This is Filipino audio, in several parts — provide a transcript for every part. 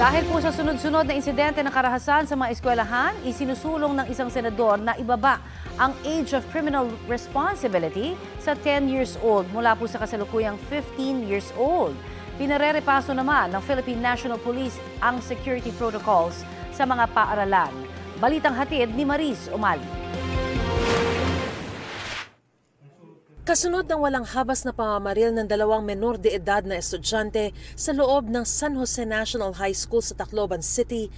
Dahil po sa sunod-sunod na insidente ng karahasan sa mga eskwelahan, isinusulong ng isang senador na ibaba ang age of criminal responsibility sa 10 years old mula po sa kasalukuyang 15 years old. Pinarerepaso naman ng Philippine National Police ang security protocols sa mga paaralan. Balitang hatid ni Maris Umali. Kasunod ng walang habas na pamamaril ng dalawang menor de edad na estudyante sa loob ng San Jose National High School sa Tacloban City,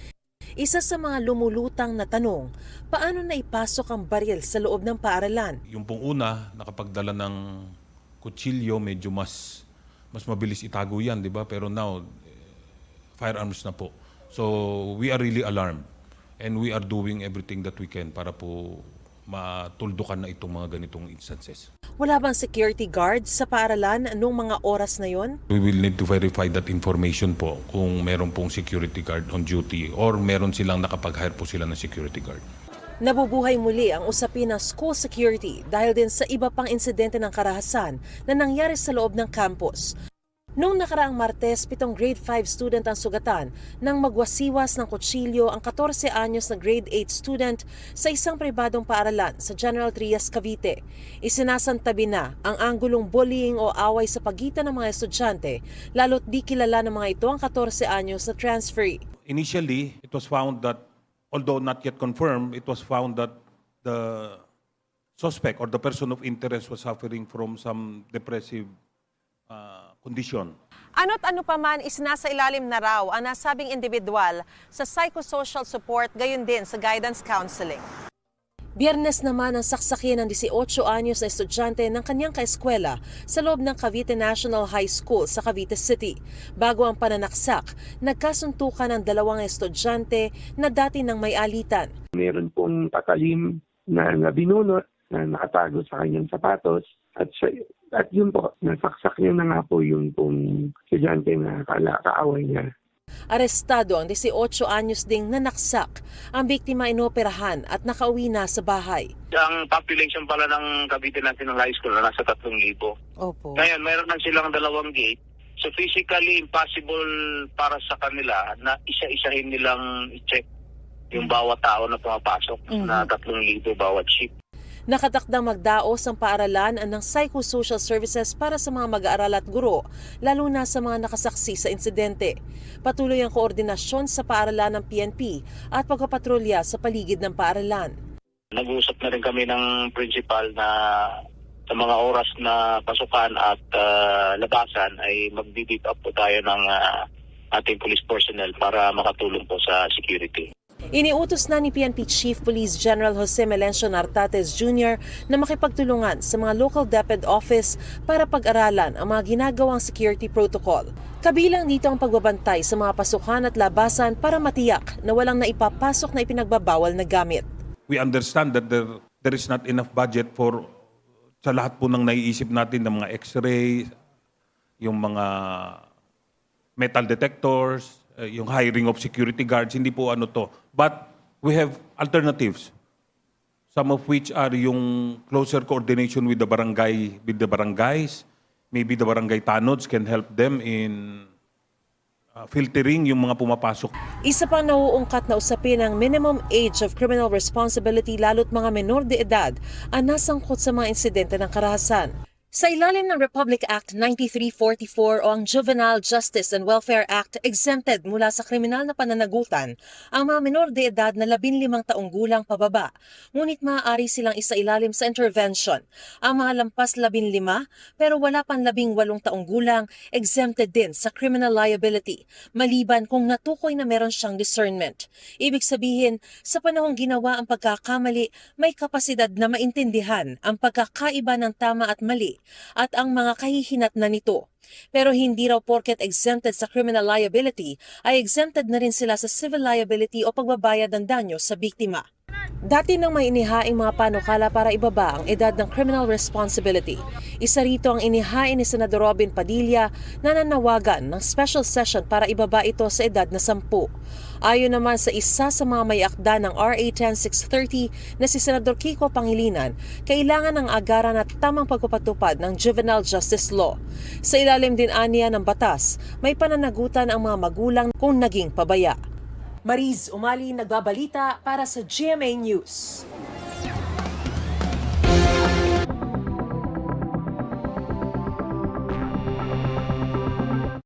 isa sa mga lumulutang na tanong, paano naipasok ang baril sa loob ng paaralan? Yung pong una, nakapagdala ng kutsilyo, medyo mas mabilis itago yan, di ba? Pero now, firearms na po. So we are really alarmed and we are doing everything that we can para po matuldukan na itong mga ganitong instances. Wala bang security guard sa paaralan noong mga oras na yon? We will need to verify that information po kung meron pong security guard on duty or meron silang nakapag-hire po sila ng security guard. Nabubuhay muli ang usapin ng school security dahil din sa iba pang insidente ng karahasan na nangyari sa loob ng campus. Noong nakaraang Martes, 7 grade 5 student ang sugatan nang magwasiwas ng kutsilyo ang 14 anyos na grade 8 student sa isang pribadong paaralan sa General Trias, Cavite. Isinasantabi na ang anggulong bullying o away sa pagitan ng mga estudyante, lalo't di kilala ng mga ito ang 14 anyos na transferee. Initially, it was found that, although not yet confirmed, it was found that the suspect or the person of interest was suffering from some depressive kondisyon. Ano't ano pa man is nasa ilalim na raw ang nasabing individual sa psychosocial support gayon din sa guidance counseling. Biyernes naman ang saksakin ng 18 anyos na estudyante ng kanyang kaeskwela sa loob ng Cavite National High School sa Cavite City. Bago ang pananaksak, nagkasuntukan ng dalawang estudyante na dati nang may alitan. Meron pong patalim na binunot na nakatago sa kanyang sapatos at yun po, nasaksak niya na nga po yung pong estudyante na kaaway niya. Arestado ang 18 anyos ding nanaksak. Ang biktima inoperahan at nakauwi na sa bahay. Ang population pala ng Cavite National High School na nasa 3,000. Opo. Ngayon, mayroon na silang 2 gate. So physically impossible para sa kanila na isa-isahin nilang i-check yung bawat tao na pumapasok na 3,000 bawat ship. Nakatakdang magdaos ang paaralan ng psychosocial services para sa mga mag-aaral at guro, lalo na sa mga nakasaksi sa insidente. Patuloy ang koordinasyon sa paaralan ng PNP at pagpapatrolya sa paligid ng paaralan. Nag-uusap na rin kami ng principal na sa mga oras na pasukan at labasan ay mag-beat up po tayo ng ating police personnel para makatulong po sa security. Iniutos na ni PNP Chief Police General Jose Melencio Nartates Jr. na makipagtulungan sa mga local DepEd office para pag-aralan ang mga ginagawang security protocol. Kabilang dito ang pagbabantay sa mga pasukan at labasan para matiyak na walang naipapasok na ipinagbabawal na gamit. We understand that there is not enough budget for sa lahat po ng naiisip natin ng mga x-ray, yung mga metal detectors, yung hiring of security guards, hindi po ano to. But we have alternatives. Some of which are yung closer coordination with the barangays. Maybe the barangay tanods can help them in filtering yung mga pumapasok. Isa pang nauungkat na usapin ang minimum age of criminal responsibility lalo't mga menor de edad ang nasangkot sa mga insidente ng karahasan. Sa ilalim ng Republic Act 9344 o ang Juvenile Justice and Welfare Act, exempted mula sa kriminal na pananagutan ang mga menor de edad na 15 taong gulang pababa. Ngunit maaari silang isailalim sa intervention. Ang mga lampas 15 pero wala pang 18 taong gulang, exempted din sa criminal liability, maliban kung natukoy na meron siyang discernment. Ibig sabihin, sa panahong ginawa ang pagkakamali, may kapasidad na maintindihan ang pagkakaiba ng tama at mali at ang mga kahihinat na nito. Pero hindi raw porket exempted sa criminal liability ay exempted na rin sila sa civil liability o pagbabayad ng danyo sa biktima. Dati nang may inihaing mga panukala para ibaba ang edad ng criminal responsibility. Isa rito ang inihain ni Senador Robin Padilla na nanawagan ng special session para ibaba ito sa edad na 10. Ayon naman sa isa sa mga may akda ng RA 10630 na si Senador Kiko Pangilinan, kailangan ng agaran at tamang pagpapatupad ng juvenile justice law. Sa ilalim din aniya ng batas, may pananagutan ang mga magulang kung naging pabaya. Mariz Umali nagbabalita para sa GMA News.